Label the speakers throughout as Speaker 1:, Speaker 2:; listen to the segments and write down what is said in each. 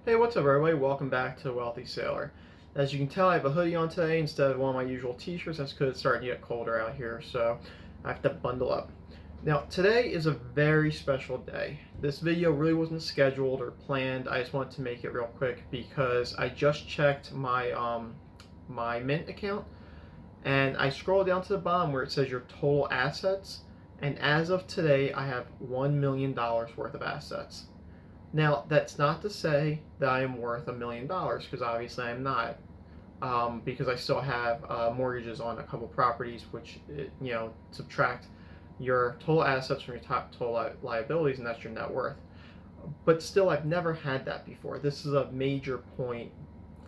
Speaker 1: Hey, what's up everybody? Welcome back to Wealthy Sailor. As you can tell, I have a hoodie on today instead of one of my usual t-shirts. That's because it's starting to get colder out here, so I have to bundle up. Now, today is a very special day. This video really wasn't scheduled or planned. I just wanted to make it real quick because I just checked my Mint account, and I scrolled down to the bottom where it says your total assets, and as of today, I have $1 million worth of assets. Now, that's not to say that I am worth $1 million, because obviously I'm not, because I still have mortgages on a couple properties, which, subtract your total assets from your top total liabilities, and that's your net worth. But still, I've never had that before. This is a major point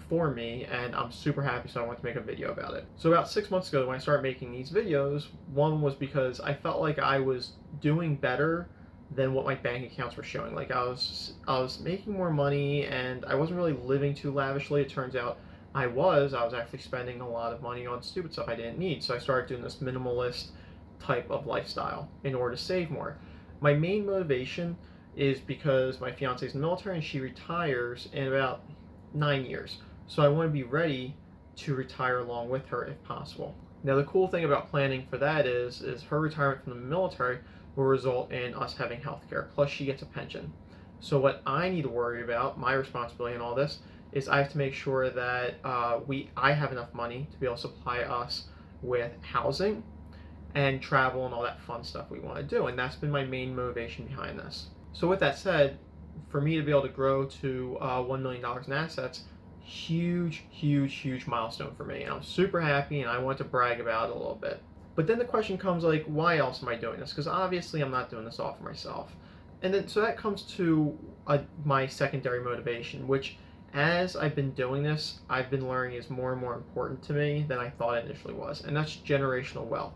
Speaker 1: for me, and I'm super happy, so I wanted to make a video about it. So about 6 months ago, when I started making these videos, one was because I felt like I was doing better than what my bank accounts were showing. Like I was making more money, and I wasn't really living too lavishly. It turns out I was actually spending a lot of money on stupid stuff I didn't need. So I started doing this minimalist type of lifestyle in order to save more. My main motivation is because my fiance is in the military and she retires in about 9 years. So I want to be ready to retire along with her if possible. Now the cool thing about planning for that is her retirement from the military will result in us having health care, plus she gets a pension. So what I need to worry about, my responsibility in all this, is I have to make sure that I have enough money to be able to supply us with housing and travel and all that fun stuff we want to do. And that's been my main motivation behind this. So with that said, for me to be able to grow to $1 million in assets, huge milestone for me. And I'm super happy, and I want to brag about it a little bit. But then the question comes, like, why else am I doing this? Because obviously I'm not doing this all for myself. And then so that comes to my secondary motivation, which as I've been doing this, I've been learning is more and more important to me than I thought it initially was. And that's generational wealth.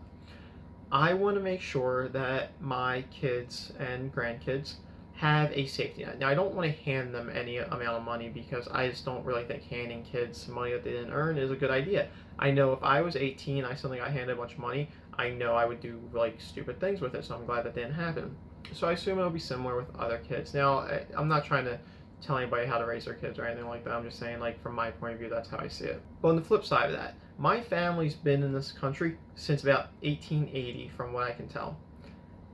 Speaker 1: I want to make sure that my kids and grandkids have a safety net. Now, I don't want to hand them any amount of money, because I just don't really think handing kids money that they didn't earn is a good idea. I know if I was 18, I suddenly got handed a bunch of money, I know I would do like stupid things with it, so I'm glad that didn't happen. So I assume it'll be similar with other kids. Now, I'm not trying to tell anybody how to raise their kids or anything like that. I'm just saying, like, from my point of view, that's how I see it. But on the flip side of that, my family's been in this country since about 1880, from what I can tell.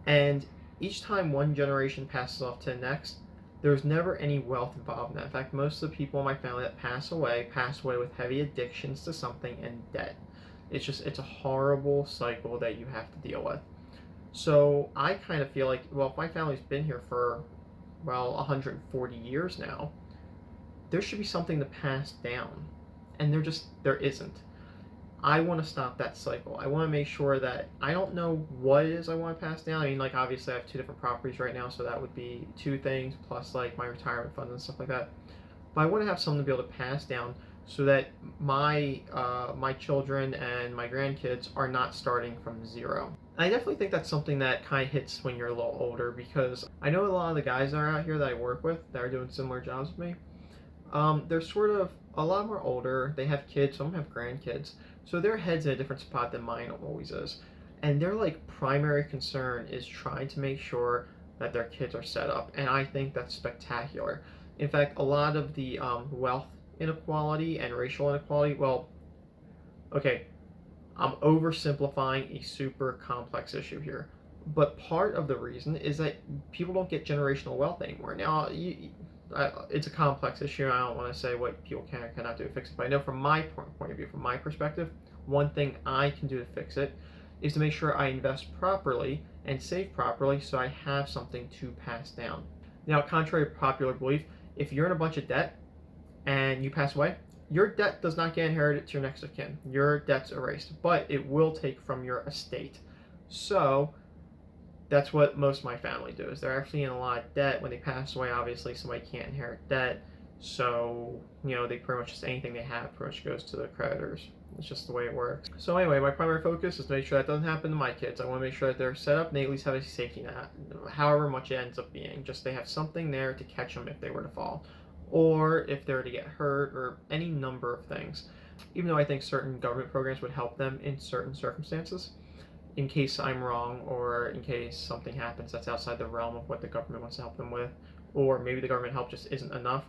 Speaker 1: And each time one generation passes off to the next, there's never any wealth involved in that. In fact, most of the people in my family that pass away with heavy addictions to something and debt. It's a horrible cycle that you have to deal with. So I kind of feel like, well, if my family's been here for, 140 years now, there should be something to pass down. And there isn't. I want to stop that cycle. I want to make sure that I don't know what it is I want to pass down. I mean, like, obviously I have two different properties right now, so that would be two things, plus like my retirement funds and stuff like that. But I want to have something to be able to pass down so that my children and my grandkids are not starting from zero. I definitely think that's something that kind of hits when you're a little older, because I know a lot of the guys that are out here that I work with that are doing similar jobs with me. They're sort of a lot more older. They have kids. Some have grandkids. So their head's in a different spot than mine always is. And their like primary concern is trying to make sure that their kids are set up. And I think that's spectacular. In fact, a lot of the wealth inequality and racial inequality, well, okay, I'm oversimplifying a super complex issue here. But part of the reason is that people don't get generational wealth anymore. Now, it's a complex issue. I don't want to say what people can or cannot do to fix it, but I know from my point of view, from my perspective, one thing I can do to fix it is to make sure I invest properly and save properly so I have something to pass down. Now, contrary to popular belief, if you're in a bunch of debt and you pass away, your debt does not get inherited to your next of kin. Your debt's erased, but it will take from your estate. So that's what most of my family do, is they're actually in a lot of debt. When they pass away, obviously somebody can't inherit debt, so they pretty much just anything they have pretty much goes to the creditors. It's just the way it works. So anyway, my primary focus is to make sure that doesn't happen to my kids. I want to make sure that they're set up and they at least have a safety net, however much it ends up being. Just they have something there to catch them if they were to fall, or if they were to get hurt, or any number of things. Even though I think certain government programs would help them in certain circumstances, in case I'm wrong, or in case something happens that's outside the realm of what the government wants to help them with, or maybe the government help just isn't enough.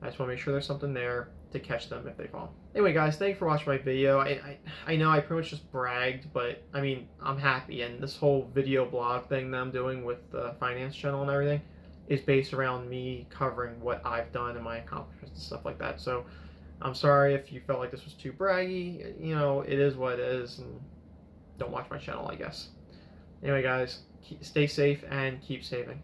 Speaker 1: I just want to make sure there's something there to catch them if they fall. Anyway, guys, thank you for watching my video. I know I pretty much just bragged, but I mean, I'm happy. And this whole video blog thing that I'm doing with the finance channel and everything is based around me covering what I've done and my accomplishments and stuff like that. So I'm sorry if you felt like this was too braggy. You know, it is what it is, and don't watch my channel, I guess. Anyway, guys, stay safe and keep saving.